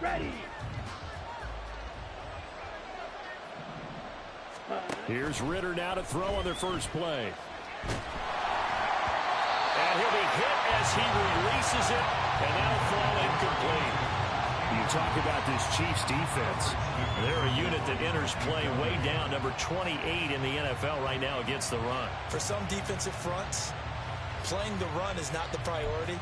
ready. Here's Ritter now to throw on their first play. And he'll be hit as he releases it, and that'll fall incomplete. You talk about this Chiefs defense. They're a unit that enters play way down, number 28 in the NFL right now against the run. For some defensive fronts, playing the run is not the priority.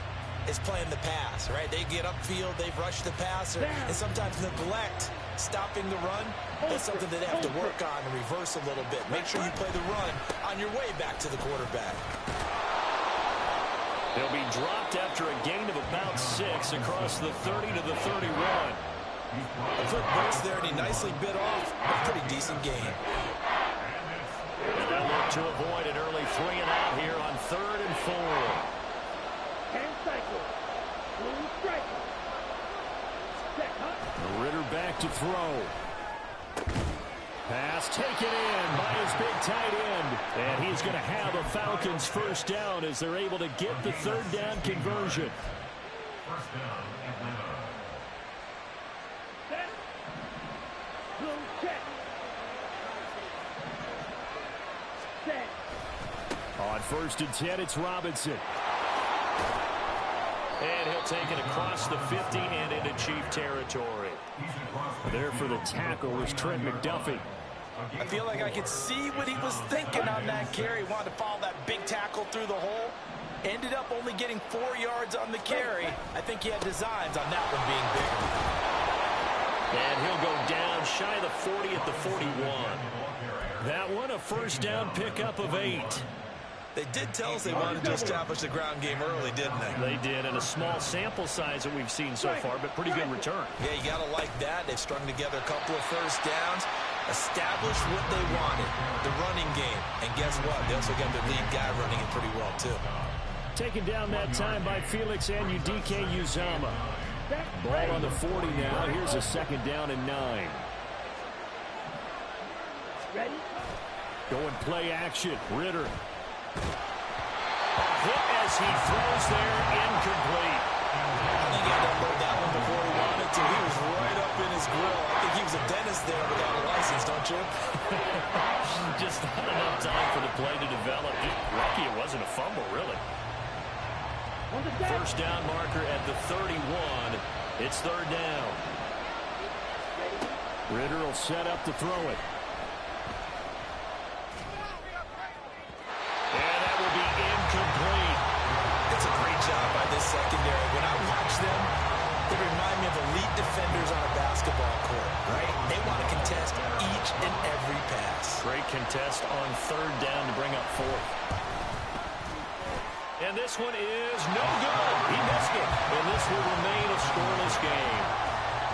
It's playing the pass, right? They get upfield, they rush the passer, and sometimes neglect stopping the run. That's something that they have to work on and reverse a little bit. Make sure you play the run on your way back to the quarterback. They'll be dropped after a gain of about 6 across the 30 to the 31. A quick burst there, and he nicely bit off a pretty decent gain. And they'll look to avoid an early 3-and-out here on 3rd and 4. Ritter back to throw. Pass taken in by his big tight end. And he's going to have a Falcons first down as they're able to get the 3rd down conversion. First down, Atlanta. Set. Blue check. Set. On 1st and 10, it's Robinson. And he'll take it across the 50 and into Chief territory. There for the tackle was Trent McDuffie. I feel like I could see what he was thinking on that carry. Wanted to follow that big tackle through the hole. Ended up only getting 4 yards on the carry. I think he had designs on that one being bigger. And he'll go down shy of the 40 at the 41. That one a first down pickup of 8. They did tell us they wanted to establish the ground game early, didn't they? They did, and a small sample size that we've seen so far, but pretty good return. Yeah, you got to like that. They've strung together a couple of first downs, established what they wanted, the running game. And guess what? They also got their lead guy running it pretty well, too. Taken down that time by Felix Anudike Uzama. Ball on the 40 now. Here's a 2nd down and 9. Ready? Going play action. Ritter. A hit as he throws there, incomplete. I think he had to unload that one before he wanted to. He was right up in his grill. I think he was a dentist there without a license, don't you? Just not enough time for the play to develop. Just lucky it wasn't a fumble, really. First down marker at the 31. It's 3rd down. Ritter will set up to throw it. And that will be incomplete. It's a great job by this secondary. When I watch them, they remind me of elite defenders on a basketball court, right? They want to contest each and every pass. Great contest on 3rd down to bring up 4th. And this one is no good. He missed it. And this will remain a scoreless game.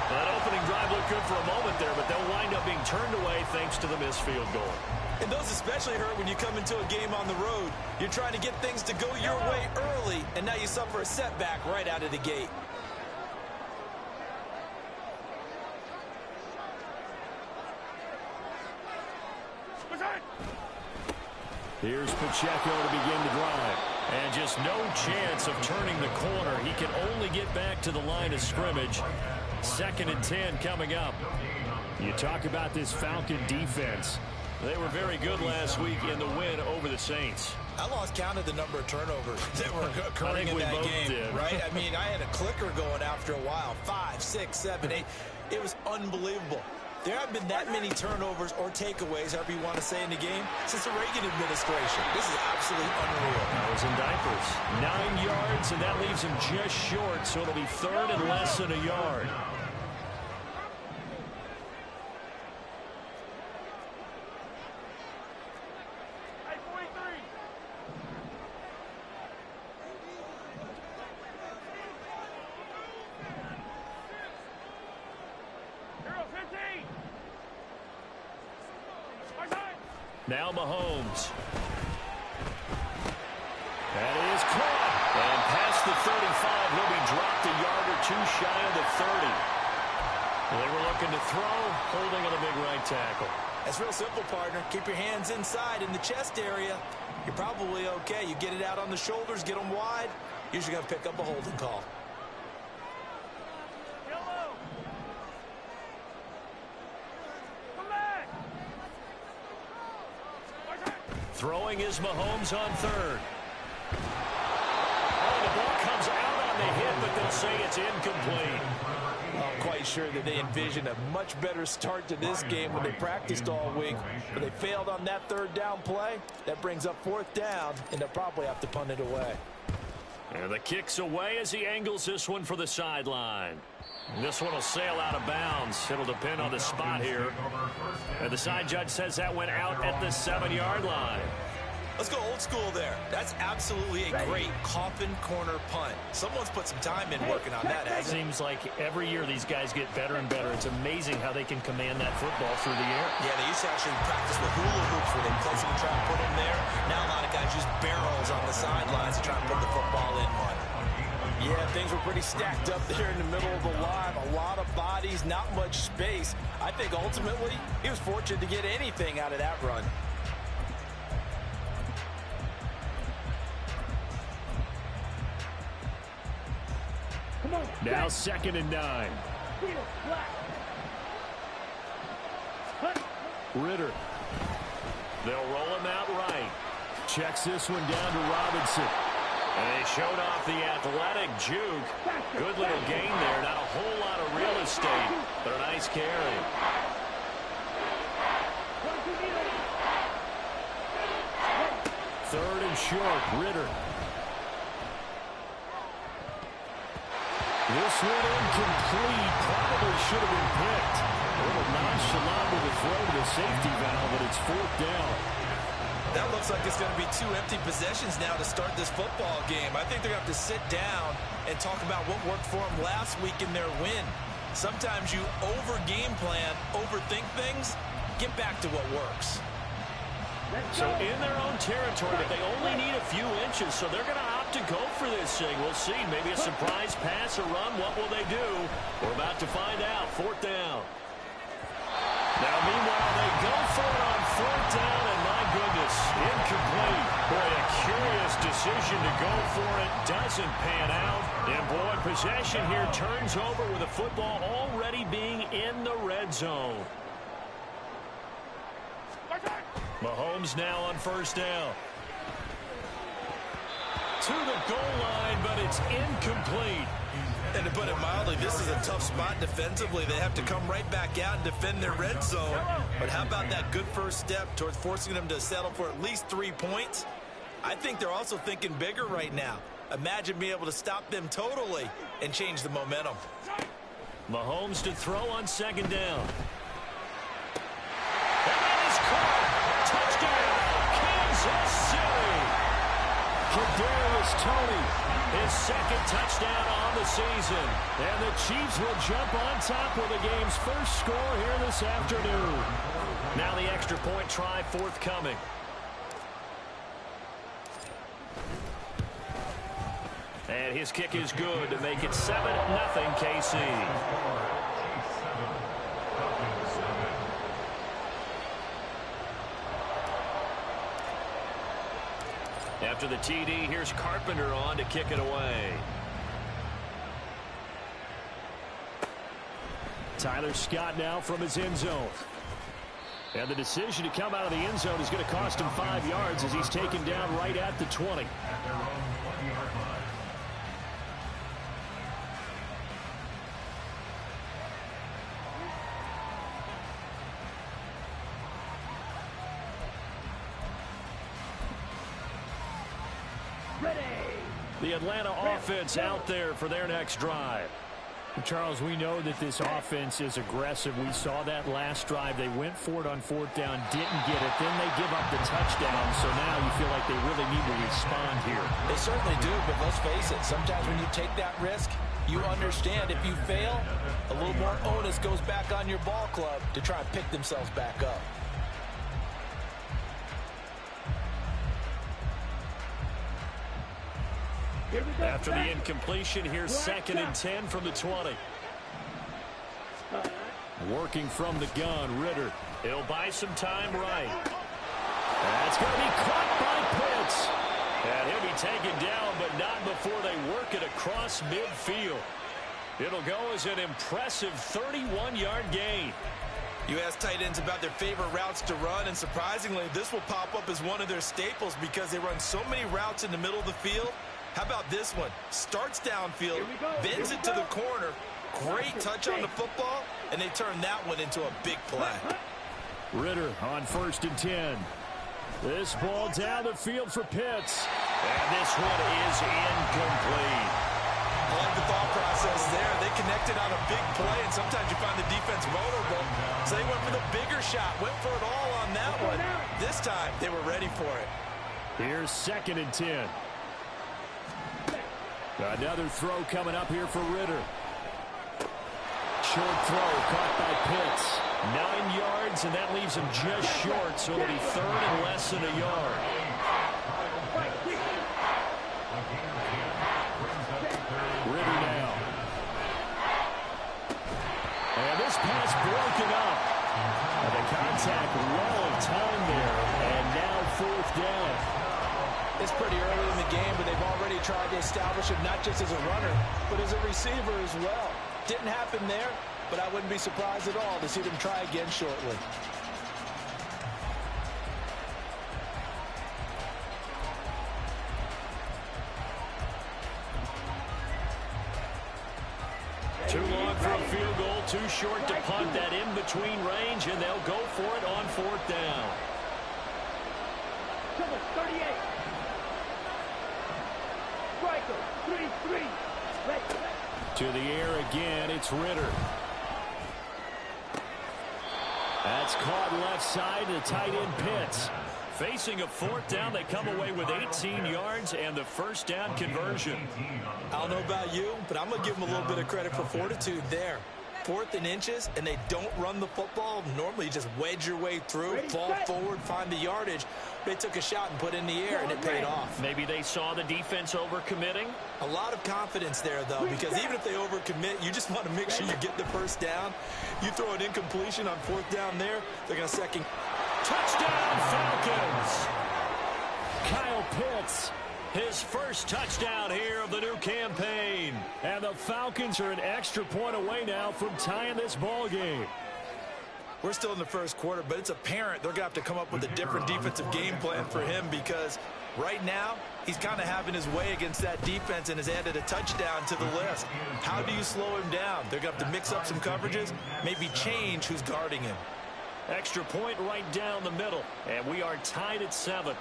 That opening drive looked good for a moment there, but they'll wind up being turned away thanks to the missed field goal. And those especially hurt when you come into a game on the road. You're trying to get things to go your way early, and now you suffer a setback right out of the gate. Here's Pacheco to begin the drive. And just no chance of turning the corner. He can only get back to the line of scrimmage. 2nd and 10 coming up. You talk about this Falcon defense. They were very good last week in the win over the Saints. I lost count of the number of turnovers that were occurring in that game, right? I mean, I had a clicker going after a while. 5, 6, 7, 8. It was unbelievable. There haven't been that many turnovers or takeaways, however you want to say, in the game since the Reagan administration. This is absolutely unreal. I was in diapers. 9 yards, and that leaves him just short, so it'll be 3rd and less than a yard. Now Mahomes. That is caught. And past the 35, he'll be dropped a yard or 2 shy of the 30. They were looking to throw, holding on the big right tackle. That's real simple, partner. Keep your hands inside in the chest area. You're probably okay. You get it out on the shoulders, get them wide. Usually going to pick up a holding call. Throwing is Mahomes on third. Oh, the ball comes out on the hit, but they'll say it's incomplete. I'm quite sure that they envisioned a much better start to this game when they practiced all week. But they failed on that third down play. That brings up fourth down, and they'll probably have to punt it away. And the kick's away as he angles this one for the sideline. This one will sail out of bounds. It'll depend on the spot here. And the side judge says that went out at the 7-yard line. Let's go old school there. That's absolutely a great coffin corner punt. Someone's put some time in working on that, hasn't it? Seems like every year these guys get better and better. It's amazing how they can command that football through the air. Yeah, they used to actually practice with hula hoops where they place them and try to put them there. Now a lot of guys use barrels on the sidelines to try and put the football in one. Yeah, things were pretty stacked up there in the middle of the line. A lot of bodies, not much space. I think ultimately he was fortunate to get anything out of that run. Now 2nd and 9. Ritter. They'll roll him out right. Checks this one down to Robinson. And they showed off the athletic juke. Good little gain there. Not a whole lot of real estate, but a nice carry. Third and short, Ritter. This one incomplete. Probably should have been picked. A little nonchalant with a throw to the safety valve, but it's fourth down. That looks like it's going to be 2 empty possessions now to start this football game. I think they're going to have to sit down and talk about what worked for them last week in their win. Sometimes you over-game plan, overthink things, get back to what works. So in their own territory, but they only need a few inches, so they're going to opt to go for this thing. We'll see. Maybe a surprise pass or run. What will they do? We're about to find out. Fourth down. Now, meanwhile, they go for it on fourth down, and my goodness, incomplete. Boy, a curious decision to go for it. Doesn't pan out. And, boy, possession here turns over with the football already being in the red zone. Mahomes now on first down. To the goal line, but it's incomplete. And to put it mildly, this is a tough spot defensively. They have to come right back out and defend their red zone. But how about that good first step towards forcing them to settle for at least 3 points? I think they're also thinking bigger right now. Imagine being able to stop them totally and change the momentum. Mahomes to throw on second down. And that is caught. Touchdown, Kansas City. Kadarius Toney, his second touchdown on the season. And the Chiefs will jump on top with the game's first score here this afternoon. Now the extra point try forthcoming. And his kick is good to make it 7-0 KC. After the TD, here's Carpenter on to kick it away. Tyler Scott now from his end zone. And the decision to come out of the end zone is going to cost him 5 yards as he's taken down right at the 20. The Atlanta offense out there for their next drive. Charles, we know that this offense is aggressive. We saw that last drive. They went for it on fourth down, didn't get it. Then they give up the touchdown. So now you feel like they really need to respond here. They certainly do, but let's face it. Sometimes when you take that risk, you understand if you fail, a little more onus goes back on your ball club to try and pick themselves back up. After the incompletion, here's 2nd and 10 from the 20. Working from the gun, Ritter. He'll buy some time right. That's going to be caught by Pitts. And he'll be taken down, but not before they work it across midfield. It'll go as an impressive 31-yard gain. You ask tight ends about their favorite routes to run, and surprisingly, this will pop up as one of their staples because they run so many routes in the middle of the field. How about this one? Starts downfield, bends it to the corner, great touch on the football, and they turn that one into a big play. Ritter on 1st and 10. This ball down the field for Pitts. And this one is incomplete. I like the thought process there. They connected on a big play, and sometimes you find the defense vulnerable. So they went for the bigger shot, went for it all on that one. This time, they were ready for it. Here's 2nd and 10. Another throw coming up here for Ritter. Short throw caught by Pitts. 9 yards, and that leaves him just short, so it'll be 3rd and less than a yard. Ritter now. And this pass broken up. And the contact well of time there, and now 4th down. It's pretty early in the game, but they've already tried to establish him not just as a runner, but as a receiver as well. Didn't happen there, but I wouldn't be surprised at all to see them try again shortly. Too long for a field goal, too short to punt that in between range, and they'll go for it on 4th down. 38. Striker, 3-3. To the air again, it's Ritter. That's caught left side to tight end Pitts. Facing a 4th down, they come away with 18 yards and the 1st down conversion. I don't know about you, but I'm going to give them a little bit of credit for fortitude there. 4th and inches, and they don't run the football. Normally, you just wedge your way through, fall forward, find the yardage. They took a shot and put it in the air, and it paid off. Maybe they saw the defense overcommitting. A lot of confidence there, though, because even if they overcommit, you just want to make sure you get the 1st down. You throw an incompletion on 4th down there, they're going to second. Touchdown, Falcons! Kyle Pitts, his first touchdown here of the new campaign. And the Falcons are an extra point away now from tying this ball game. We're still in the 1st quarter, but it's apparent they're going to have to come up with a different defensive game plan for him because right now he's kind of having his way against that defense and has added a touchdown to the list. How do you slow him down? They're going to have to mix up some coverages, maybe change who's guarding him. Extra point right down the middle, and we are tied at 7.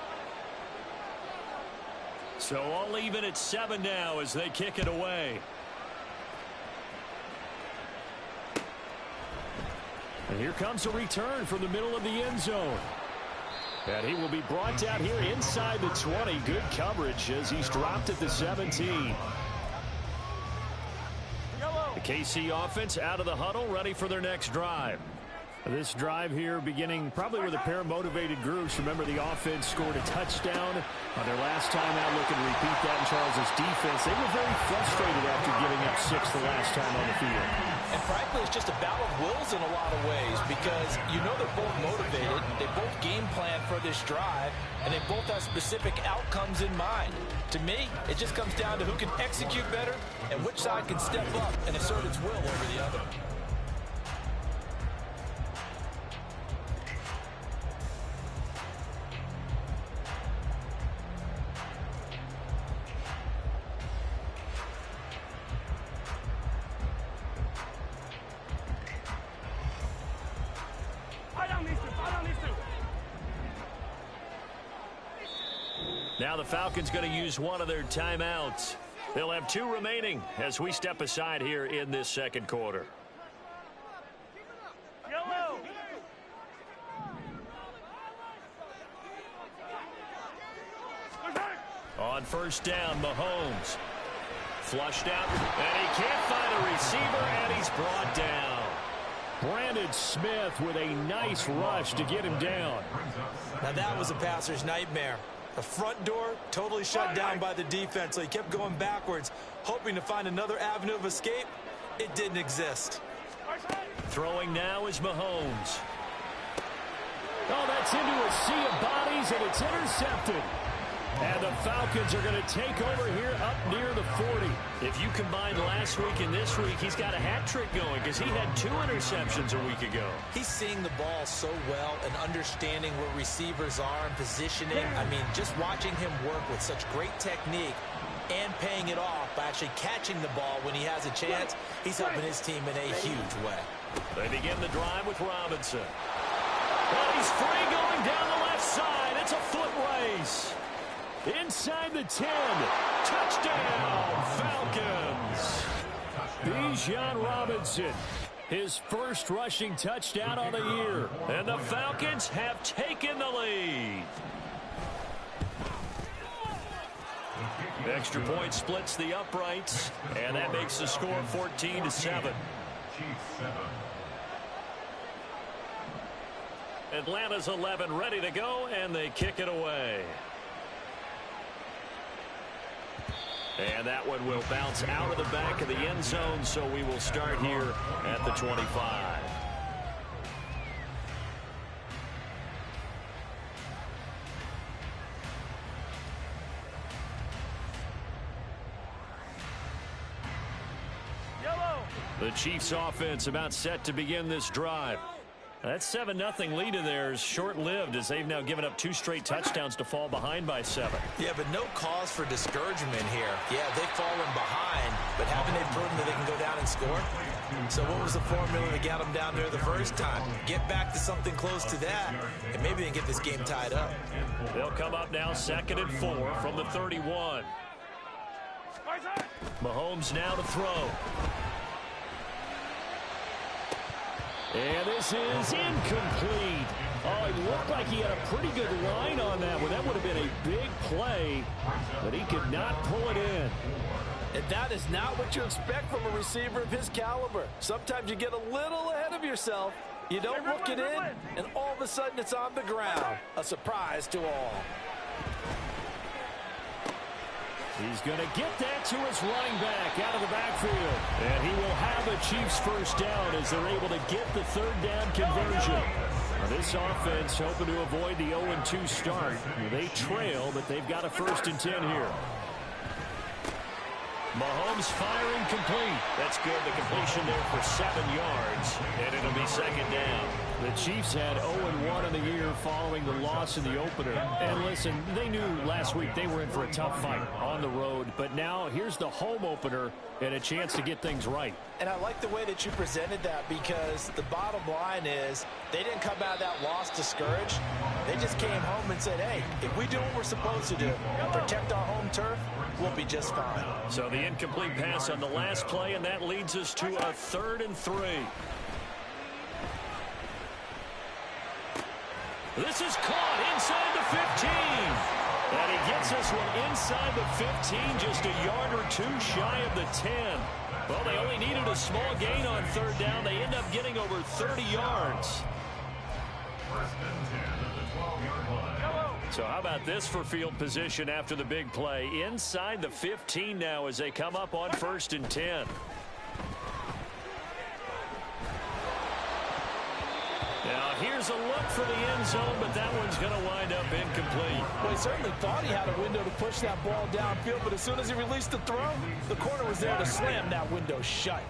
So all even at 7 now as they kick it away. And here comes a return from the middle of the end zone. And he will be brought down here inside the 20. Good coverage as he's dropped at the 17. The KC offense out of the huddle, ready for their next drive. This drive here beginning probably with a pair of motivated groups. Remember, the offense scored a touchdown on their last time out. Looking to repeat that in Charles's defense. They were very frustrated after giving up 6 the last time on the field. And frankly, it's just a battle of wills in a lot of ways because you know they're both motivated. They both game plan for this drive, and they both have specific outcomes in mind. To me, it just comes down to who can execute better and which side can step up and assert its will over the other. Now the Falcons going to use one of their timeouts. They'll have 2 remaining as we step aside here in this 2nd quarter. On 1st down, Mahomes. Flushed out, and he can't find a receiver, and he's brought down. Brandon Smith with a nice rush to get him down. Now that was a passer's nightmare. The front door totally shut down by the defense, so he kept going backwards, hoping to find another avenue of escape. It didn't exist. Throwing now is Mahomes. Oh, that's into a sea of bodies, and it's intercepted. And the Falcons are going to take over here up near the 40. If you combine last week and this week, he's got a hat trick going because he had 2 interceptions a week ago. He's seeing the ball so well and understanding where receivers are and positioning. I mean, just watching him work with such great technique and paying it off by actually catching the ball when he has a chance, he's helping his team in a huge way. They begin the drive with Robinson. Well, he's free going down the left side. It's a foot race. Inside the 10. Touchdown, Falcons. Bijan Robinson, his first rushing touchdown on the year. And the Falcons have taken the lead. Extra point splits the uprights, and that makes the score 14-7. Atlanta's 11 ready to go, and they kick it away. And that one will bounce out of the back of the end zone, so we will start here at the 25. The Chiefs offense about set to begin this drive. That 7-0 lead of theirs short-lived as they've now given up 2 straight touchdowns to fall behind by 7. Yeah, but no cause for discouragement here. Yeah, they've fallen behind, but haven't they proven that they can go down and score? So what was the formula that got them down there the first time? Get back to something close to that, and maybe they can get this game tied up. They'll come up now 2nd and 4 from the 31. Mahomes now to throw. And this is incomplete. Oh, it looked like he had a pretty good line on that one. That would have been a big play, but he could not pull it in. And that is not what you expect from a receiver of his caliber. Sometimes you get a little ahead of yourself. You don't look it in, and all of a sudden it's on the ground. A surprise to all. He's going to get that to his running back out of the backfield. And he will have a Chiefs first down as they're able to get the 3rd down conversion. Now this offense hoping to avoid the 0-2 start. They trail, but they've got a 1st and 10 here. Mahomes firing complete. That's good. The completion there for 7 yards. And it'll be 2nd down. The Chiefs had 0-1 in the year following the loss in the opener. And listen, they knew last week they were in for a tough fight on the road. But now here's the home opener and a chance to get things right. And I like the way that you presented that, because the bottom line is they didn't come out of that loss discouraged. They just came home and said, hey, if we do what we're supposed to do, protect our home turf, we'll be just fine. So the incomplete pass on the last play, and that leads us to a 3rd and 3. This is caught inside the 15. And he gets this one inside the 15, just a yard or 2 shy of the 10. Well, they only needed a small gain on 3rd down. They end up getting over 30 yards. So how about this for field position after the big play? Inside the 15 now as they come up on 1st and 10. Now, here's a look for the end zone, but that one's going to wind up incomplete. Well, he certainly thought he had a window to push that ball downfield, but as soon as he released the throw, the corner was there to slam that window shut.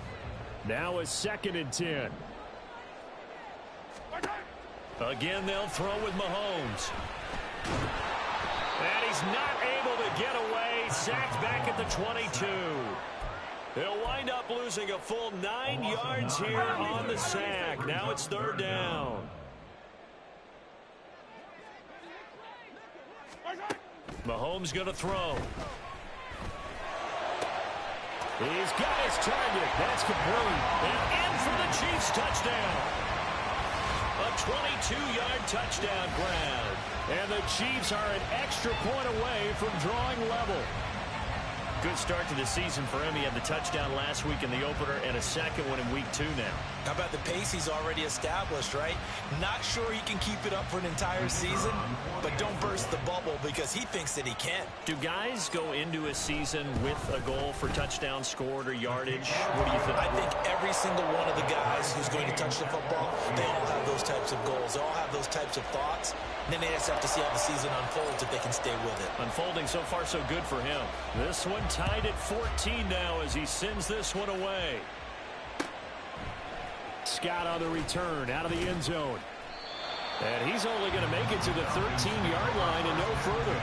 Now a 2nd and 10. Again, they'll throw with Mahomes. And he's not able to get away. Sacked back at the 22. He'll wind up losing a full 9 yards here on the sack. Now it's 3rd down. Mahomes going to throw. He's got his target. That's complete. And in for the Chiefs touchdown. A 22-yard touchdown grab. And the Chiefs are an extra point away from drawing level. Good start to the season for him. He had the touchdown last week in the opener and a 2nd one in week 2 now. How about the pace he's already established, right? Not sure he can keep it up for an entire season, but don't burst the bubble because he thinks that he can. Do guys go into a season with a goal for touchdown scored or yardage? What do you think? I think every single one of the guys who's going to touch the football, they all have those types of goals. They all have those types of thoughts. And then they just have to see how the season unfolds if they can stay with it. Unfolding so far so good for him. This one tied at 14 now as he sends this one away. Scott on the return out of the end zone. And he's only going to make it to the 13-yard line and no further.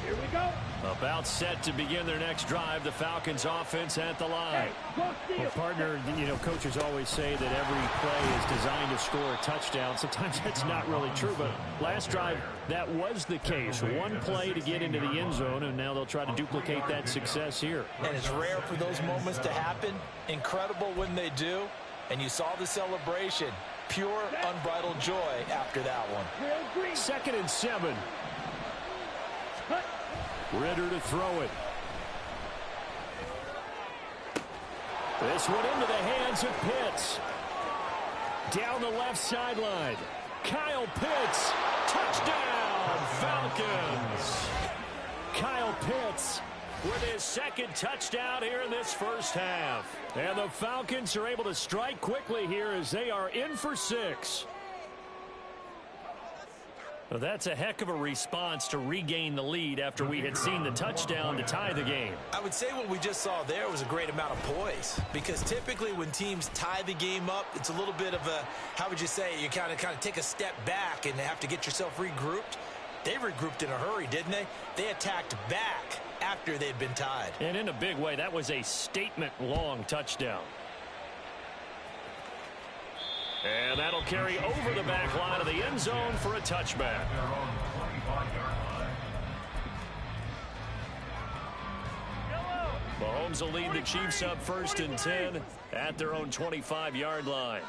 Here we go. About set to begin their next drive. The Falcons offense at the line. Well, partner, you know, coaches always say that every play is designed to score a touchdown. Sometimes that's not really true, but last drive, that was the case. One play to get into the end zone, and now they'll try to duplicate that success here. And it's rare for those moments to happen. Incredible when they do. And you saw the celebration. Pure, unbridled joy after that one. 2nd and 7. Ritter to throw it. This one into the hands of Pitts. Down the left sideline. Kyle Pitts. Touchdown, Falcons. Kyle Pitts with his 2nd touchdown here in this first half. And the Falcons are able to strike quickly here as they are in for 6. Well, that's a heck of a response to regain the lead after we had seen the touchdown to tie the game. I would say what we just saw there was a great amount of poise, because typically when teams tie the game up, it's a little bit of a, how would you say, you kind of take a step back and have to get yourself regrouped. They regrouped in a hurry, didn't they? They attacked back after they'd been tied. And in a big way, that was a statement-long touchdown. And that'll carry over the back line of the end zone for a touchback. Mahomes will lead the Chiefs up 1st and 10 at their own 25-yard line.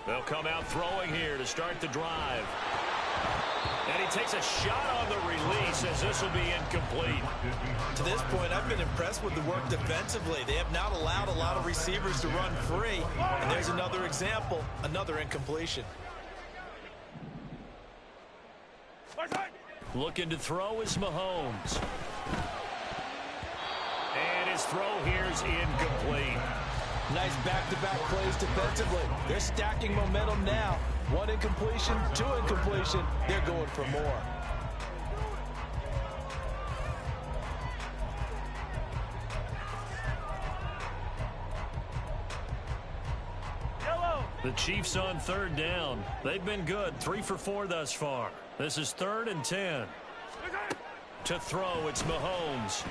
They'll come out throwing here to start the drive. And he takes a shot on the release as this will be incomplete. To this point, I've been impressed with the work defensively. They have not allowed a lot of receivers to run free. And there's another example, another incompletion. Looking to throw is Mahomes. And his throw here is incomplete. Nice back-to-back plays defensively. They're stacking momentum now. 1 incompletion, 2 incompletion. They're going for more. The Chiefs on 3rd down. They've been good, 3 for 4 thus far. This is 3rd and 10. To throw, it's Mahomes.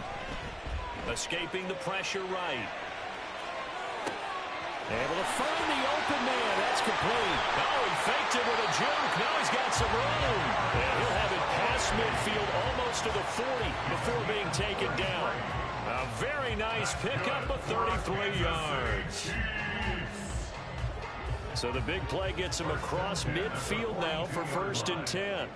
Escaping the pressure right. Able to find the open man. That's complete. Oh, he faked it with a juke. Now he's got some room. And he'll have it past midfield almost to the 40 before being taken down. A very nice pickup of 33 yards. So the big play gets him across midfield now for 1st and 10.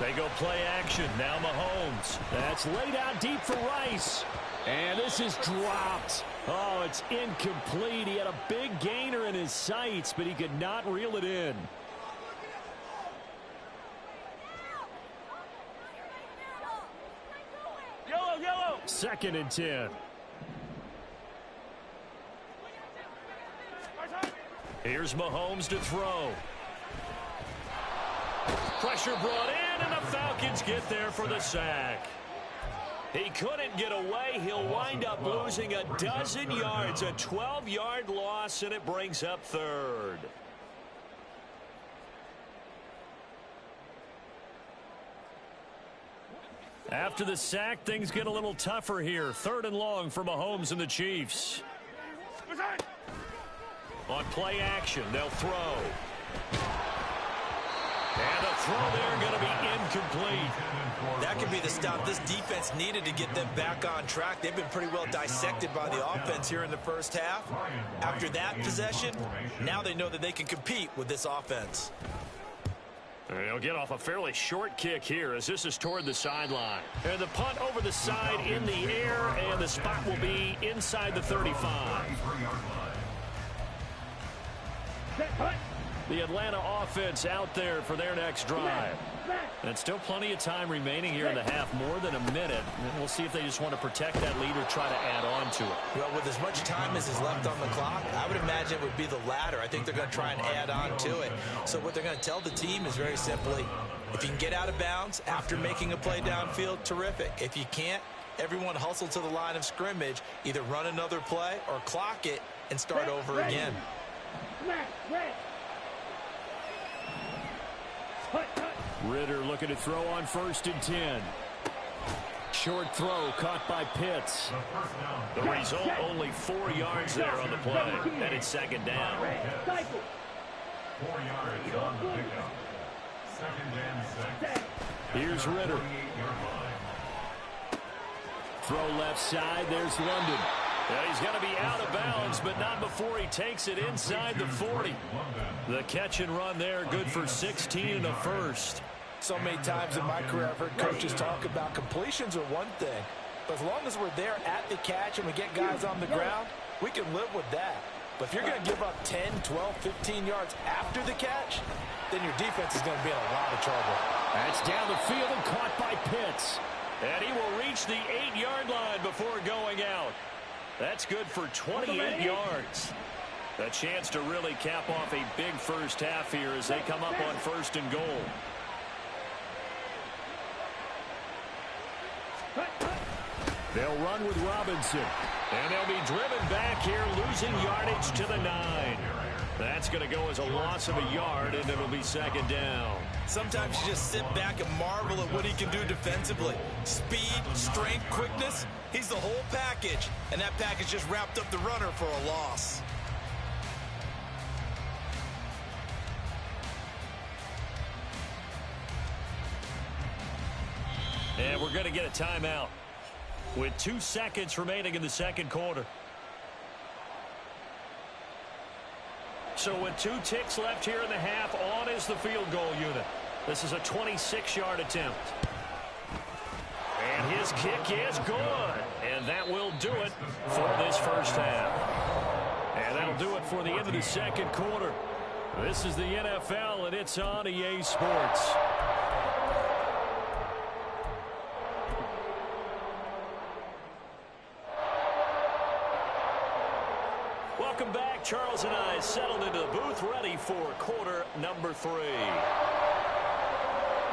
They go play action. Now Mahomes. That's laid out deep for Rice. And this is dropped. Oh, it's incomplete. He had a big gainer in his sights, but he could not reel it in. Yellow. 2nd and 10. Here's Mahomes to throw. Pressure brought in, and the Falcons get there for the sack. He couldn't get away. He'll wind up losing a dozen yards, a 12-yard loss, and it brings up 3rd. After the sack, things get a little tougher here. 3rd and long for Mahomes and the Chiefs. On play action, they'll throw. And the throw there going to be incomplete. That could be the stop this defense needed to get them back on track. They've been pretty well dissected by the offense here in the first half. After that possession, now they know that they can compete with this offense. They'll get off a fairly short kick here as this is toward the sideline. And the punt over the side in the air, and the spot will be inside the 35. The Atlanta offense out there for their next drive. And still plenty of time remaining here in the half, more than a minute. And we'll see if they just want to protect that lead or try to add on to it. Well, with as much time as is left on the clock, I would imagine it would be the latter. I think they're going to try and add on to it. So what they're going to tell the team is very simply, if you can get out of bounds after making a play downfield, terrific. If you can't, everyone hustle to the line of scrimmage, either run another play or clock it and start over again. Ritter looking to throw on 1st and 10. Short throw caught by Pitts. The result, only 4 yards there on the play. And it's 2nd down. 4 yards on the pickup. 2nd and 6. Here's Ritter. Throw left side. There's London. Yeah, he's going to be out of bounds, but not before he takes it inside the 40. The catch and run there, good for 16 and a first. So many times in my career, I've heard coaches talk about completions are one thing, but as long as we're there at the catch and we get guys on the ground, we can live with that. But if you're going to give up 10, 12, 15 yards after the catch, then your defense is going to be in a lot of trouble. That's down the field and caught by Pitts. And he will reach the 8-yard line before going out. That's good for 28 yards. A chance to really cap off a big first half here as they come up on 1st and goal. They'll run with Robinson. And they'll be driven back here, losing yardage to the 9. That's going to go as a loss of a yard, and it'll be 2nd down. Sometimes you just sit back and marvel at what he can do defensively. Speed, strength, quickness, he's the whole package. And that package just wrapped up the runner for a loss. And we're going to get a timeout with 2 seconds remaining in the 2nd quarter. So with 2 ticks left here in the half, on is the field goal unit. This is a 26-yard attempt. And his kick is good. And that will do it for this first half. And that'll do it for the end of the 2nd quarter. This is the NFL, and it's on EA Sports. Welcome back. Charles and I settled into the booth, ready for quarter number 3.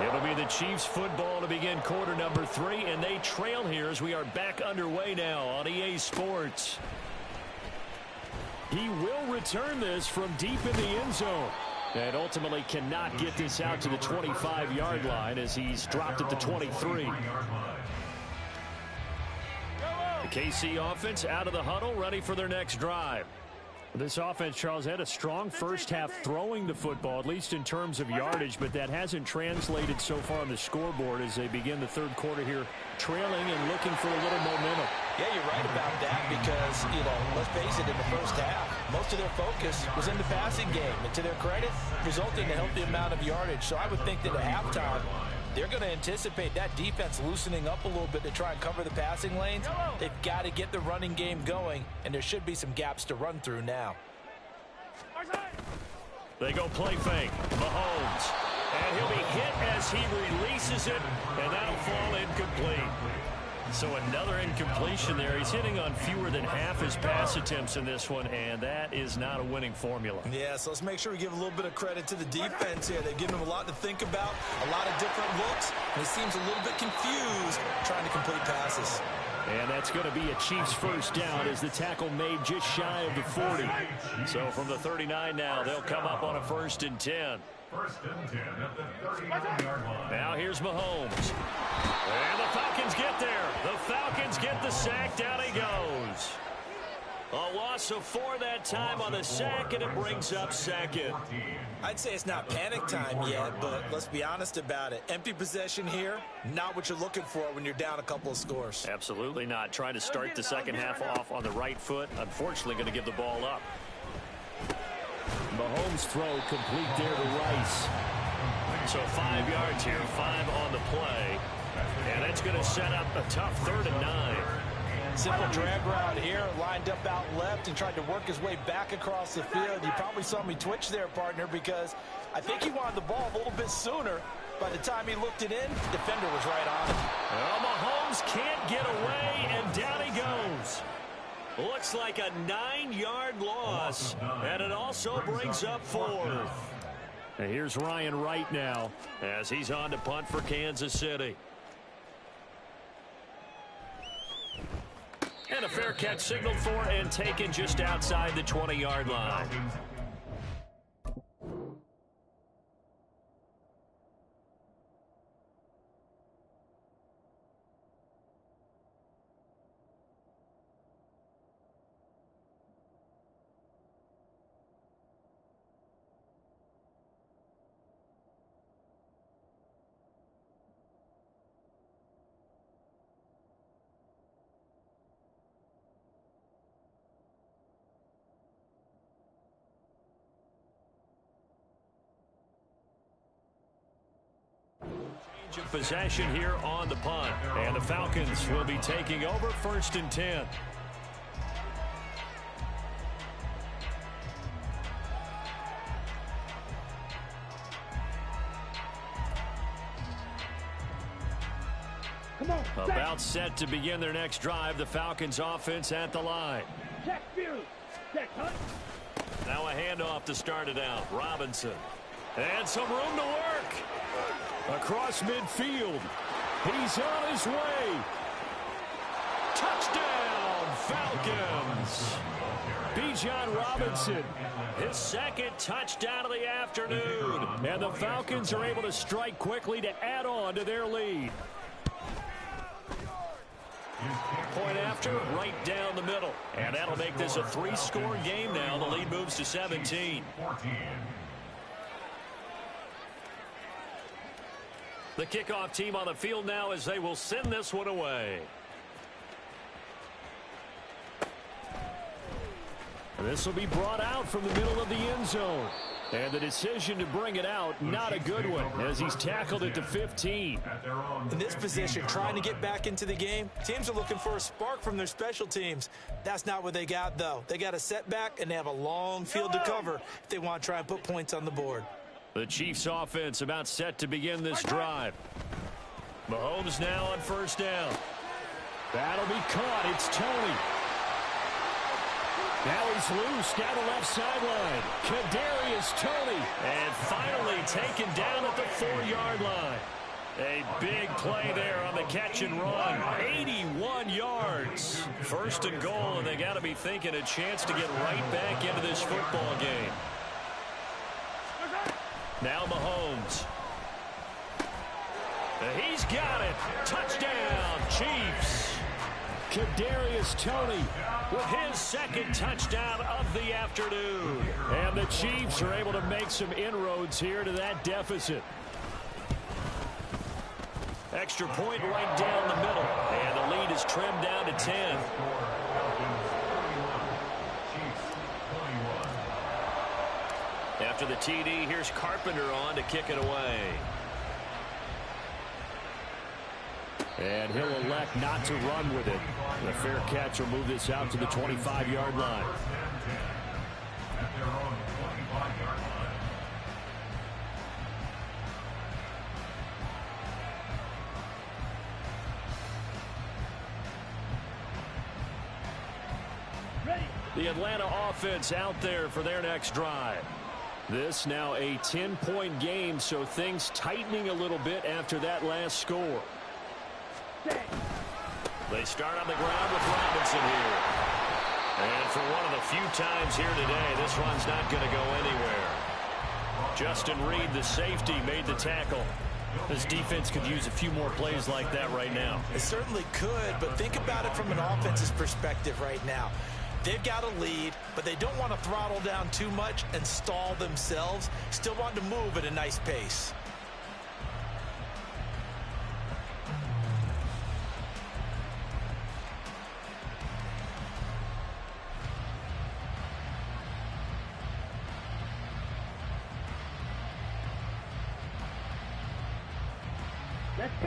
It'll be the Chiefs football to begin quarter number 3, and they trail here as we are back underway now on EA Sports. He will return this from deep in the end zone. And ultimately cannot get this out to the 25-yard line as he's dropped at the 23. The KC offense out of the huddle, ready for their next drive. This offense, Charles, had a strong first half throwing the football, at least in terms of yardage, but that hasn't translated so far on the scoreboard as they begin the 3rd quarter here, trailing and looking for a little momentum. Yeah, you're right about that because, let's face it, in the first half, most of their focus was in the passing game. And to their credit, resulting in a healthy amount of yardage. So I would think that at halftime, they're going to anticipate that defense loosening up a little bit to try and cover the passing lanes. They've got to get the running game going, and there should be some gaps to run through now. They go play fake. Mahomes. And he'll be hit as he releases it, and that'll fall incomplete. So another incompletion there. He's hitting on fewer than half his pass attempts in this one, and that is not a winning formula. Yeah, so let's make sure we give a little bit of credit to the defense here. They've given him a lot to think about, a lot of different looks, and he seems a little bit confused trying to complete passes. And that's going to be a Chiefs first down as the tackle made just shy of the 40. So from the 39 now, they'll come up on a 1st and 10. 1st and 10 at the 39-yard line. Now here's Mahomes. And the Falcons get there. The Falcons get the sack. Down he goes. A loss of 4 that time on the sack, and it brings up 2nd. I'd say it's not panic time yet, but let's be honest about it. Empty possession here, not what you're looking for when you're down a couple of scores. Absolutely not. Trying to start the second half off on the right foot. Unfortunately, going to give the ball up. Mahomes' throw complete there to Rice. So 5 yards here, 5 on the play. And that's going to set up a tough 3rd and 9. Simple drag route here, lined up out left and tried to work his way back across the field. You probably saw me twitch there, partner, because I think he wanted the ball a little bit sooner. By the time he looked it in, defender was right on him. Well, Mahomes can't get away, and down he goes. Looks like a 9-yard loss, and it also brings up 4th. And here's Ryan Wright now as he's on to punt for Kansas City. And a fair catch signaled for and taken just outside the 20-yard line. Change of possession here on the punt. And the Falcons will be taking over 1st and 10. Come on. About set to begin their next drive. The Falcons offense at the line. Check view. Check hunt. Now a handoff to start it out. Robinson. And some room to work. Across midfield. He's on his way. Touchdown, Falcons. Bijan Robinson, his 2nd touchdown of the afternoon. And the Falcons are able to strike quickly to add on to their lead. Point after, right down the middle. And that'll make this a 3-score game now. The lead moves to 17. The kickoff team on the field now as they will send this one away. And this will be brought out from the middle of the end zone. And the decision to bring it out, not a good one, as he's tackled at the 15. In this position, trying to get back into the game, teams are looking for a spark from their special teams. That's not what they got, though. They got a setback, and they have a long field to cover if they want to try and put points on the board. The Chiefs offense about set to begin this drive. Mahomes now on 1st down. That'll be caught. It's Tony. Now he's loose down the left sideline. Kadarius Toney. And finally taken down at the 4-yard line. A big play there on the catch and run. 81 yards. 1st and goal, and they got to be thinking a chance to get right back into this football game. Now Mahomes. He's got it. Touchdown, Chiefs. Kadarius Toney with his 2nd touchdown of the afternoon. And the Chiefs are able to make some inroads here to that deficit. Extra point right down the middle. And the lead is trimmed down to 10. After the TD, here's Carpenter on to kick it away. And he'll elect not to run with it. The fair catch will move this out to the 25-yard line. The Atlanta offense out there for their next drive. This now a 10-point game, so things tightening a little bit after that last score. They start on the ground with Robinson here. And for one of the few times here today, this one's not going to go anywhere. Justin Reed, the safety, made the tackle. This defense could use a few more plays like that right now. It certainly could, but think about it from an offense's perspective right now. They've got a lead, but they don't want to throttle down too much and stall themselves. Still want to move at a nice pace.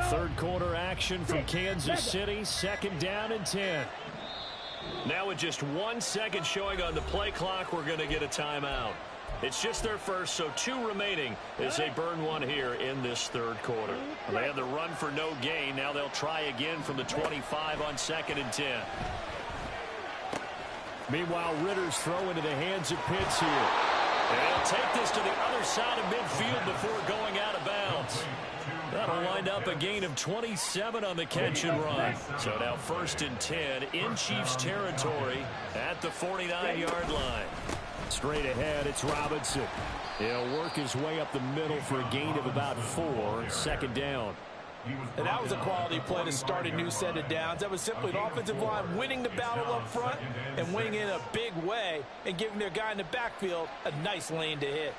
Third quarter action from Kansas City, 2nd down and 10. Now with just 1 second showing on the play clock, we're going to get a timeout. It's just their first, so 2 remaining as they burn one here in this third quarter. They had the run for no gain. Now they'll try again from the 25 on 2nd and 10. Meanwhile, Ritter's throw into the hands of Pitts here. And he'll take this to the other side of midfield before going out of bounds. That'll wind up a gain of 27 on the catch and run. So now 1st and 10 in Chiefs territory at the 49-yard line. Straight ahead, it's Robinson. He'll work his way up the middle for a gain of about 4, 2nd down. And that was a quality play to start a new set of downs. That was simply an offensive line winning the battle up front and winning in a big way and giving their guy in the backfield a nice lane to hit.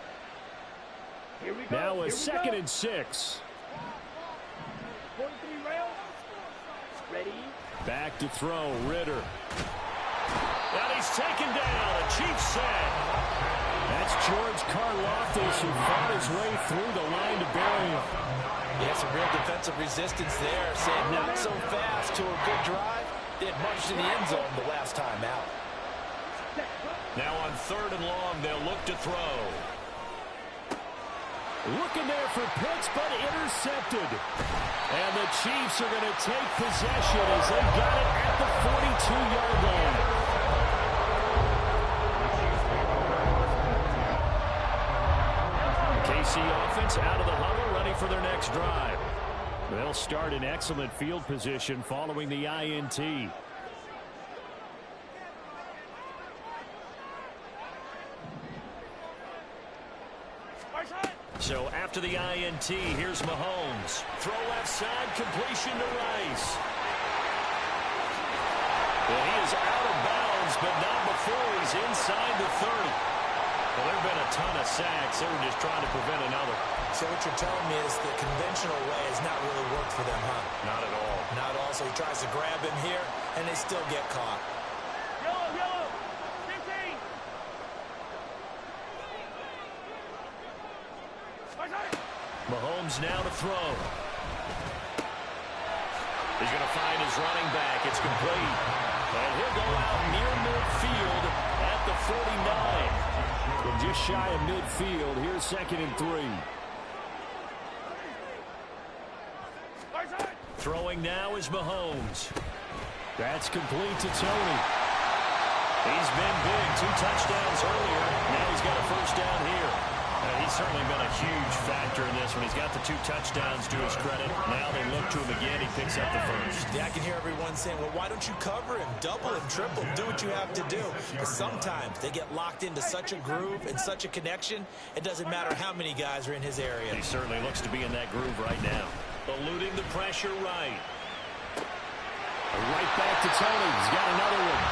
Now a 2nd and 6. 43 rounds. Ready. Back to throw, Ritter. And he's taken down. A Chiefs sack. That's George Karlaftis who fought his way through the line to bury him. Yeah, some real defensive resistance there. Saying not so fast to a good drive. Did much to the end zone the last time out. Now on 3rd and long, they'll look to throw. Looking there for Pitts, but intercepted. And the Chiefs are going to take possession as they got it at the 42-yard line. KC offense out of the huddle, ready for their next drive. They'll start in excellent field position following the INT. So after the INT, here's Mahomes. Throw left side, completion to Rice. Well, he is out of bounds, but not before he's inside the 30. Well, there have been a ton of sacks. They were just trying to prevent another. So what you're telling me is the conventional way has not really worked for them, huh? Not at all. Not at all. So he tries to grab him here, and they still get caught. Yellow, yellow. 15. Mahomes now to throw. He's going to find his running back. It's complete. And he'll go out near midfield at the 49. And just shy of midfield. Here's 2nd and 3. Throwing now is Mahomes. That's complete to Tony. He's been big. 2 touchdowns earlier. Now he's got a 1st down here. He's certainly been a huge factor in this one. He's got the 2 touchdowns to his credit. Now they look to him again. He picks up the 1st. Yeah, I can hear everyone saying, well, why don't you cover him? Double him, triple him, do what you have to do. Because sometimes they get locked into such a groove and such a connection, it doesn't matter how many guys are in his area. He certainly looks to be in that groove right now. Eluding the pressure right. Right back to Tony. He's got another one.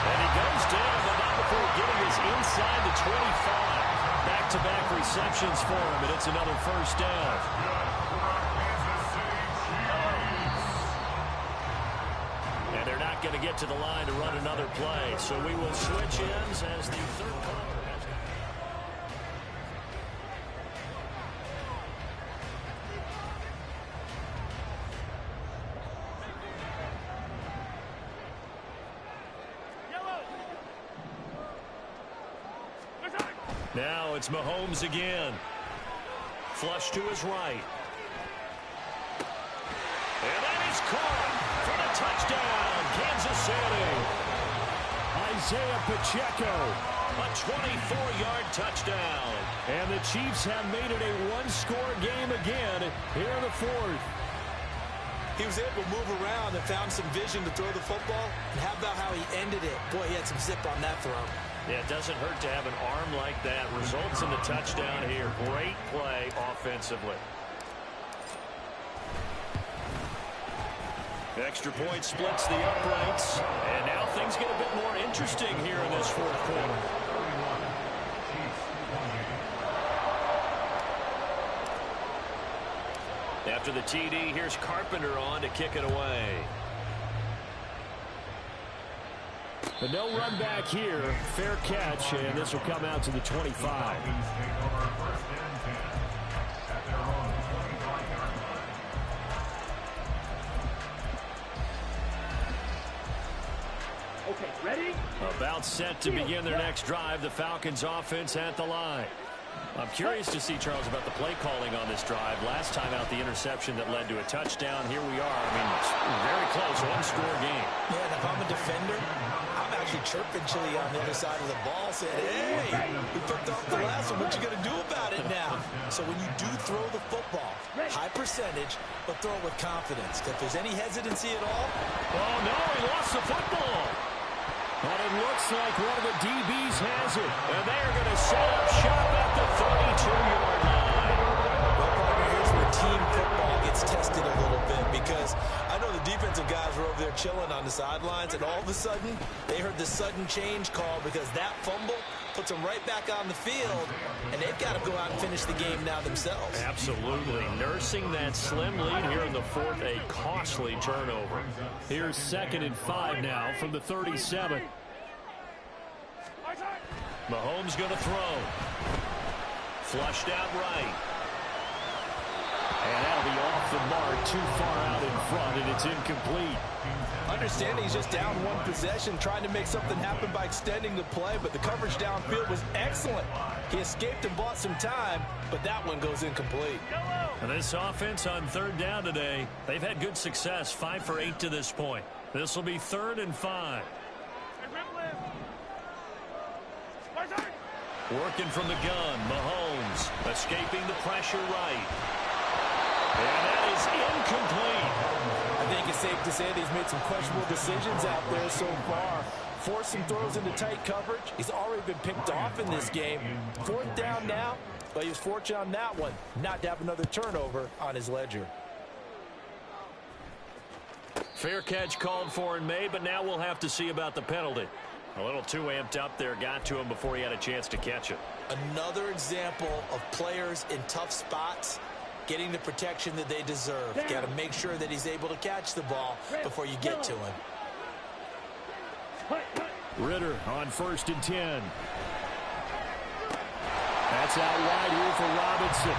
And he goes down, but not before getting his inside the 25. Back-to-back receptions for him, and it's another 1st down. And they're not going to get to the line to run another play, so we will switch ends as the third quarter has gone. Now it's Mahomes again. Flush to his right. And that is caught for the touchdown, Kansas City. Isaiah Pacheco. A 24-yard touchdown. And the Chiefs have made it a 1-score game again here in the 4th. He was able to move around and found some vision to throw the football. And how about how he ended it? Boy, he had some zip on that throw. Yeah, it doesn't hurt to have an arm like that. Results in the touchdown here. Great play offensively. Extra point splits the uprights. And now things get a bit more interesting here in this 4th quarter. After the TD, here's Carpenter on to kick it away. But no run back here. Fair catch, and this will come out to the 25. Okay, Ready? About set to begin their next drive. The Falcons offense at the line. I'm curious to see, Charles, about the play calling on this drive. Last time out, the interception that led to a touchdown. Here we are. I mean, it's very close, one-score game. Yeah, and if I'm a defender, I'm actually chirping Chili on the other side of the ball, saying, hey, we picked off the last one. What you going to do about it now? So when you do throw the football, high percentage, but throw it with confidence. If there's any hesitancy at all. Oh, no, he lost the football. But it looks like one of the DBs has it. And they're going to set up shop at the 32-yard line. Well, partner, here's where team football gets tested a little bit, because I know the defensive guys were over there chilling on the sidelines, and all of a sudden, they heard the sudden change call because that fumble puts them right back on the field, and they've got to go out and finish the game now themselves. Absolutely. Nursing that slim lead here in the fourth, a costly turnover. Here's 2nd and 5 now from the 37. Mahomes going to throw. Flushed out right. And that'll be off the mark, too far out in front, and it's incomplete. Understanding he's just down one possession, trying to make something happen by extending the play, but the coverage downfield was excellent. He escaped and bought some time, but that one goes incomplete. And this offense on 3rd down today, they've had good success, 5 for 8 to this point. This will be 3rd and 5. Working from the gun, Mahomes escaping the pressure right. And that is incomplete. I think it's safe to say that he's made some questionable decisions out there so far. Forced some throws into tight coverage. He's already been picked off in this game. 4th down now, but he was fortunate on that one not to have another turnover on his ledger. Fair catch called for in May, but now we'll have to see about the penalty. A little too amped up there, got to him before he had a chance to catch it. Another example of players in tough spots getting the protection that they deserve. Got to make sure that he's able to catch the ball before you get to him. Ritter on 1st and 10. That's out wide here for Robinson.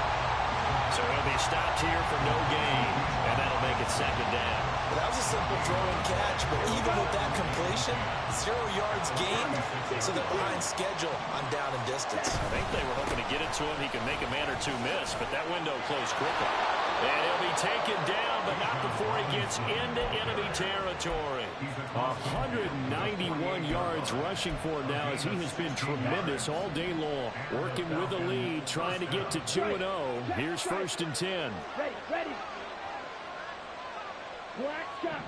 So he'll be stopped here for no gain, and that'll make it 2nd down. Well, that was a simple throw and catch, but even with that completion, 0 yards gained, so they're behind schedule on down and distance. I think they were hoping to get it to him. He could make a man or two miss, but that window closed quickly. And he'll be taken down, but not before he gets into enemy territory. 191 yards rushing for him now, as he has been tremendous all day long. Working with the lead, trying to get to 2-0. Here's 1st and 10. Ready. Black shot.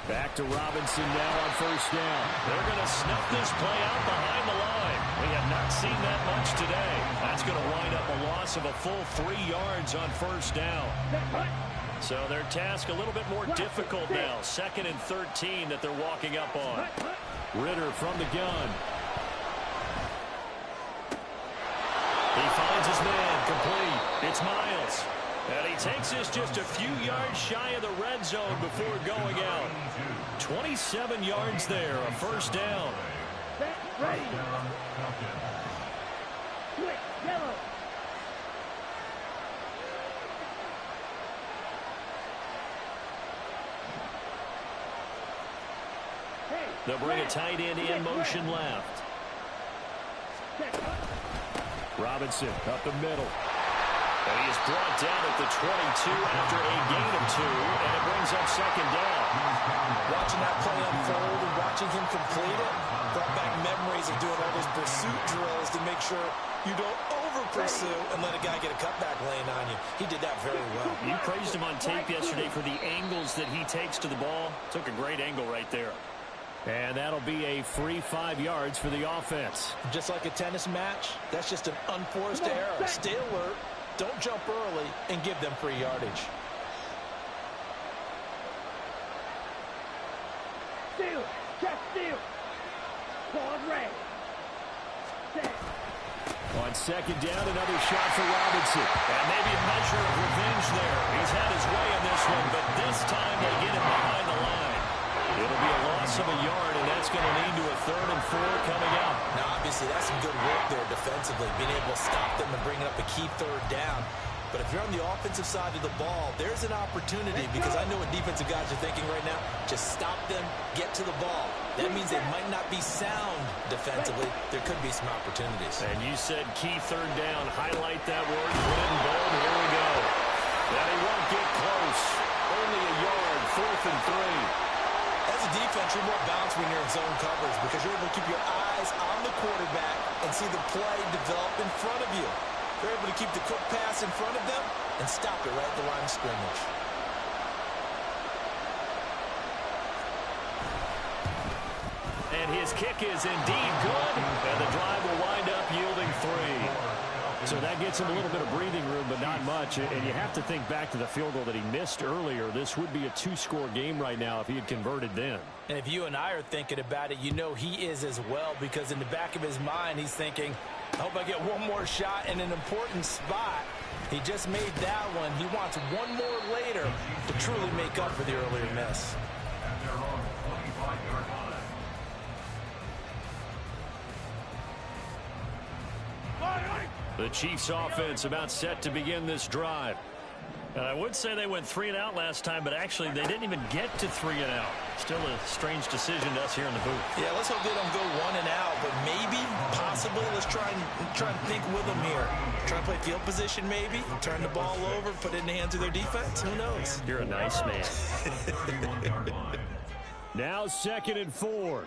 Back to Robinson now on 1st down. They're going to snuff this play out behind the line. We have not seen that much today. That's going to wind up a loss of a full 3 yards on 1st down. So their task a little bit more difficult now. 2nd and 13 that they're walking up on. Ritter from the gun. He finds his man complete. It's Miles. And he takes this just a few yards shy of the red zone before going out. 27 yards there, a 1st down. Ready. Quick, yellow. They'll bring a tight end in motion left. Robinson up the middle. And he is brought down at the 22 after a gain of 2, and it brings up 2nd down. Watching that play unfold and watching him complete it brought back memories of doing all those pursuit drills to make sure you don't over-pursue and let a guy get a cutback lane on you. He did that very well. You praised him on tape yesterday for the angles that he takes to the ball. Took a great angle right there. And that'll be a free 5 yards for the offense. Just like a tennis match, that's just an unforced error. Stay alert, don't jump early, and give them free yardage. Steal. Just steal. Pause red. Set. On 2nd down, another shot for Robinson. And maybe a measure of revenge there. He's had his way in this one, but this time they get him behind the line. It'll be a loss of a yard, and that's going to lead to a 3rd and 4 coming up. Now, obviously, that's some good work there defensively, being able to stop them and bring up a key 3rd down. But if you're on the offensive side of the ball, there's an opportunity, because I know what defensive guys are thinking right now. Just stop them, get to the ball. That means they might not be sound defensively. There could be some opportunities. And you said key third down. Highlight that word. Put it in bold. Here we go. And he won't get close. Only a yard. 4th and 3. As a defense, you're more balanced when you're in zone coverage because you're able to keep your eyes on the quarterback and see the play develop in front of you. They're able to keep the quick pass in front of them and stop it right at the line of scrimmage. And his kick is indeed good, and the drive will wind up yielding 3. So that gets him a little bit of breathing room, but not much. And you have to think back to the field goal that he missed earlier. This would be a 2-score game right now if he had converted then. And if you and I are thinking about it, you know he is as well, because in the back of his mind, he's thinking, I hope I get one more shot in an important spot. He just made that one. He wants one more later to truly make up for the earlier miss. The Chiefs offense about set to begin this drive. And I would say they went 3 and out last time, but actually they didn't even get to 3 and out. Still a strange decision to us here in the booth. Yeah, let's hope they don't go 1 and out, but maybe, possibly, let's try and think with them here. Try and play field position maybe, turn the ball over, put it in the hands of their defense. Who knows? You're a nice man. Now 2nd and 4.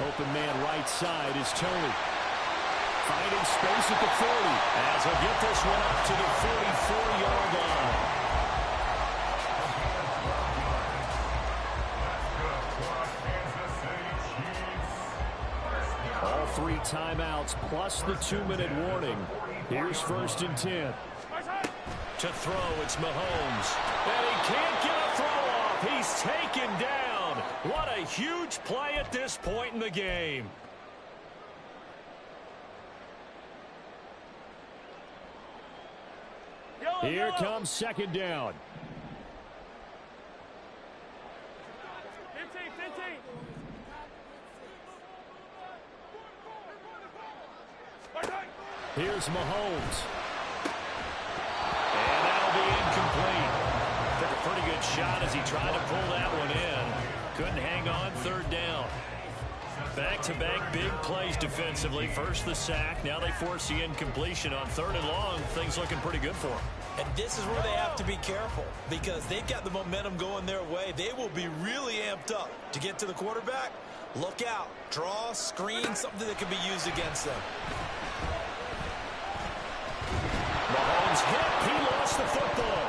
Open man right side is Tony. Finding space at the 40. As he'll get this one up to the 44-yard line. All 3 timeouts plus the 2-minute warning. Here's 1st and 10. To throw, it's Mahomes. And he can't get a throw off. He's taken down. What a huge play at this point in the game. Here comes 2nd down. 15. Here's Mahomes. And that'll be incomplete. Took a pretty good shot as he tried to pull that one in. Couldn't hang on. 3rd down. Back-to-back big plays defensively. First the sack. Now they force the incompletion on 3rd and long. Things looking pretty good for them. And this is where they have to be careful, because they've got the momentum going their way. They will be really amped up to get to the quarterback. Look out. Draw, screen, something that can be used against them. Mahomes hit. He lost the football.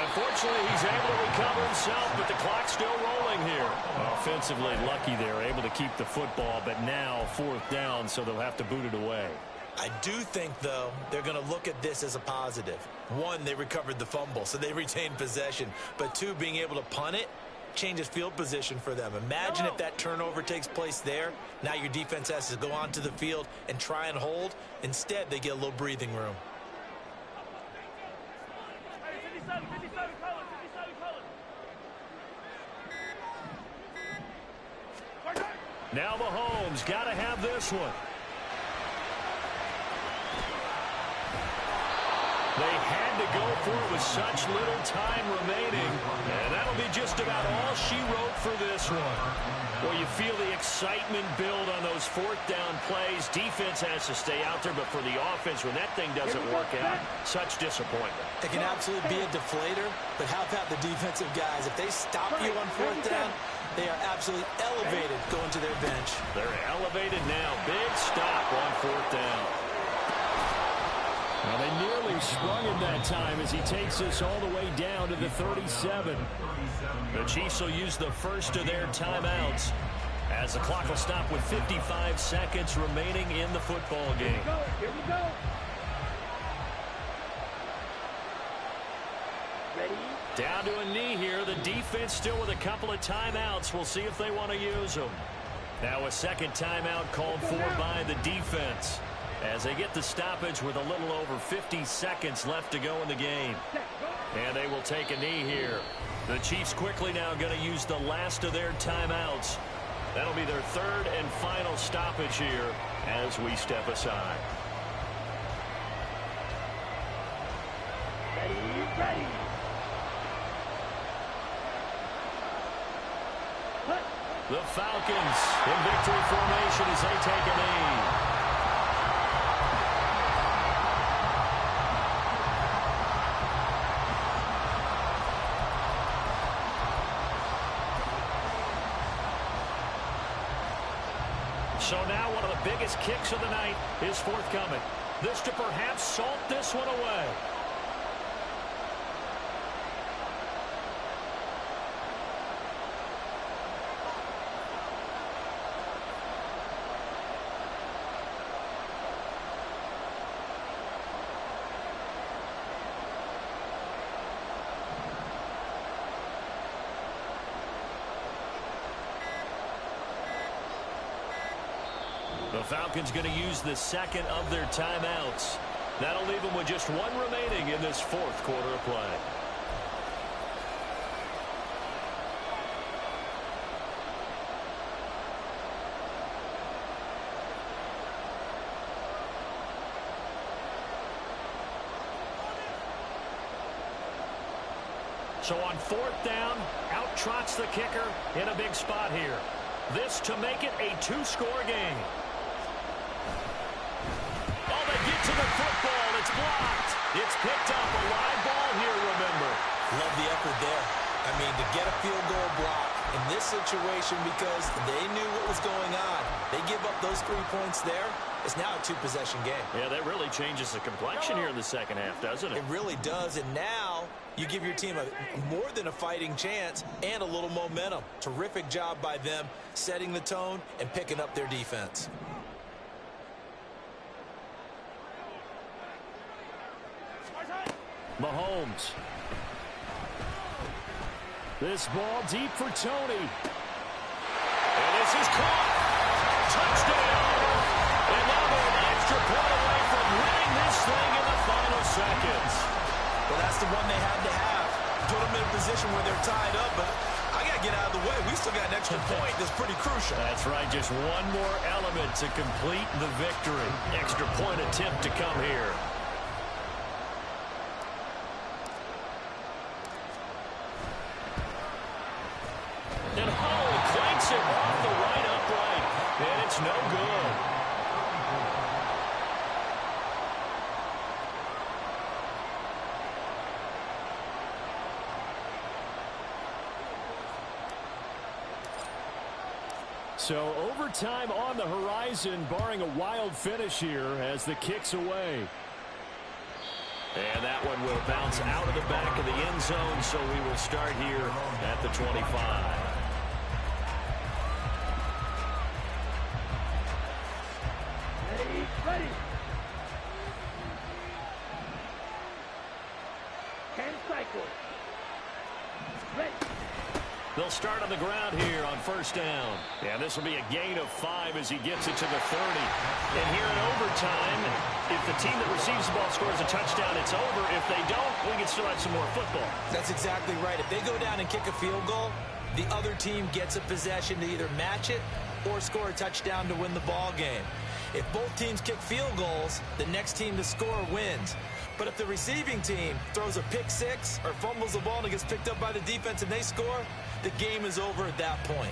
Unfortunately, he's able to recover himself, but the clock's still rolling here. Offensively lucky they're able to keep the football, but now 4th down, so they'll have to boot it away. I do think, though, they're going to look at this as a positive. 1, they recovered the fumble, so they retained possession. But 2, being able to punt it changes field position for them. Imagine if that turnover takes place there. Now your defense has to go onto the field and try and hold. Instead, they get a little breathing room. Now Mahomes got to have this one. They had to go for it with such little time remaining, and that'll be just about all she wrote for this one. Well, you feel the excitement build on those 4th down plays. Defense has to stay out there, but for the offense, when that thing doesn't work out, such disappointment. It can absolutely be a deflator, but how about the defensive guys? If they stop you on 4th down, they are absolutely elevated going to their bench. They're elevated now. Big stop on 4th down. Well, they nearly sprung him that time as he takes this all the way down to the 37. The Chiefs will use the first of their timeouts as the clock will stop with 55 seconds remaining in the football game. Here we go. Ready? Down to a knee here. The defense still with a couple of timeouts. We'll see if they want to use them. Now a second timeout called for by the defense as they get the stoppage with a little over 50 seconds left to go in the game. And they will take a knee here. The Chiefs quickly now going to use the last of their timeouts That'll be their third and final stoppage here as we step aside. Ready. The Falcons in victory formation as they take a knee. So now one of the biggest kicks of the night is forthcoming. This to perhaps salt this one away. The Falcons going to use the second of their timeouts. That'll leave them with just one remaining in this fourth quarter of play. So on fourth down, out trots the kicker in a big spot here. This to make it a two-score game. Oh, they get to the football. It's blocked. It's picked up. A live ball here, remember. Love the effort there. I mean, to get a field goal block in this situation because they knew what was going on. They give up those 3 points there. It's now a two-possession game. Yeah, that really changes the complexion here in the second half, doesn't it? It really does, and now you give your team more than a fighting chance and a little momentum. Terrific job by them setting the tone and picking up their defense. Mahomes. This ball deep for Tony. And this is caught. Touchdown. And now they're an extra point away from winning this thing in the final seconds. Well, that's the one they had to have. Put them in a position where they're tied up, but I got to get out of the way. We still got an extra point that's pretty crucial. That's right. Just one more element to complete the victory. Extra point attempt to come here. And Hull clanks it off the right upright. And it's no good. So overtime on the horizon, barring a wild finish here as the kick's away. And that one will bounce out of the back of the end zone, so we will start here at the 25. Ready. 10 cycles. Ready. They'll start on the ground here on first down. And this will be a gain of 5 as he gets it to the 30. And here in overtime, if the team that receives the ball scores a touchdown, it's over. If they don't, we can still have some more football. That's exactly right. If they go down and kick a field goal, the other team gets a possession to either match it or score a touchdown to win the ball game. If both teams kick field goals, the next team to score wins. But if the receiving team throws a pick six or fumbles the ball and it gets picked up by the defense and they score, the game is over at that point.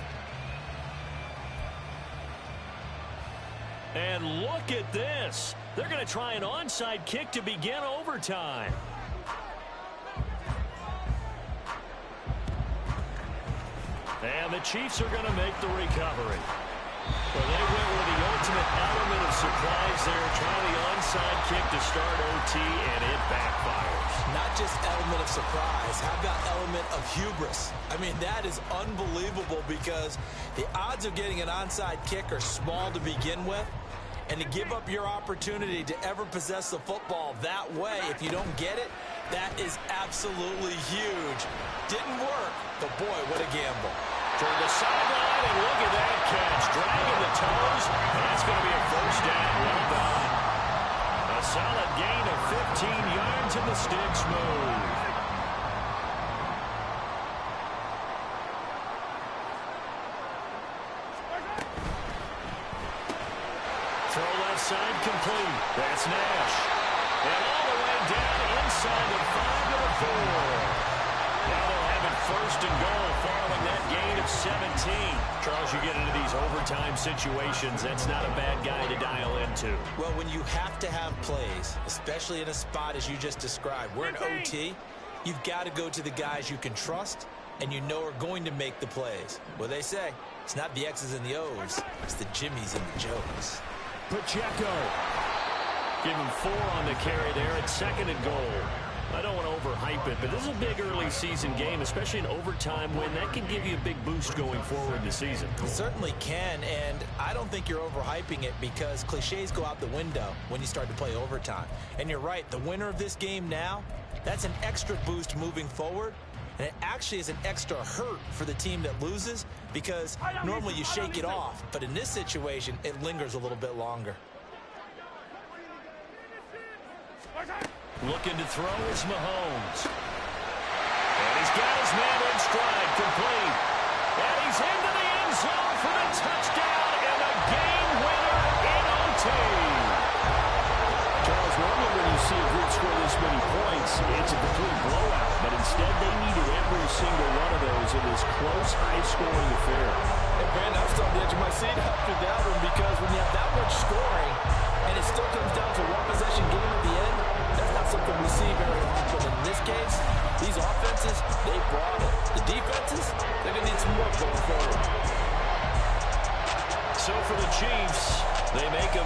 And look at this. They're going to try an onside kick to begin overtime. And the Chiefs are going to make the recovery. Well, they went with the ultimate element of surprise there, trying the onside kick to start OT, and it backfires. Not just element of surprise. How about element of hubris? I mean, that is unbelievable because the odds of getting an onside kick are small to begin with. And to give up your opportunity to ever possess the football that way, if you don't get it, that is absolutely huge. Didn't work, but boy, what a gamble. Toward the sideline, and look at that catch. Dragging the toes, and that's going to be a first down. Well done. A solid gain of 15 yards, and the sticks move. complete. That's Nash. And all the way down inside the 5 to the 4. Now they'll have it first and goal following that gain of 17. Charles, you get into these overtime situations, that's not a bad guy to dial into. Well, when you have to have plays, especially in a spot as you just described, we're in OT, you've got to go to the guys you can trust and you know are going to make the plays. Well, they say it's not the X's and the O's, it's the Jimmies and the Joes. Pacheco. Give him 4 on the carry there at 2nd and goal. I don't want to overhype it, but this is a big early season game, especially an overtime win. That can give you a big boost going forward in the season. It certainly can, and I don't think you're overhyping it because cliches go out the window when you start to play overtime. And you're right, the winner of this game now, that's an extra boost moving forward, and it actually is an extra hurt for the team that loses because normally you shake it off, but in this situation, it lingers a little bit longer. Looking to throw is Mahomes. And he's got his man in stride, complete. And he's into the end zone for the touchdown and a game winner in OT. Charles, normally when you see a group score this many points, it's a complete blowout. But instead, they needed every single one of those in this close, high-scoring affair. Hey, Brandon, I'm still on the edge of my seat after that one because when you have that much scoring and it still comes down to one possession game at the end, that's not something we see very often. In this case, these offenses, they brought it. The defenses, they're going to need some work going forward. So for the Chiefs, they make them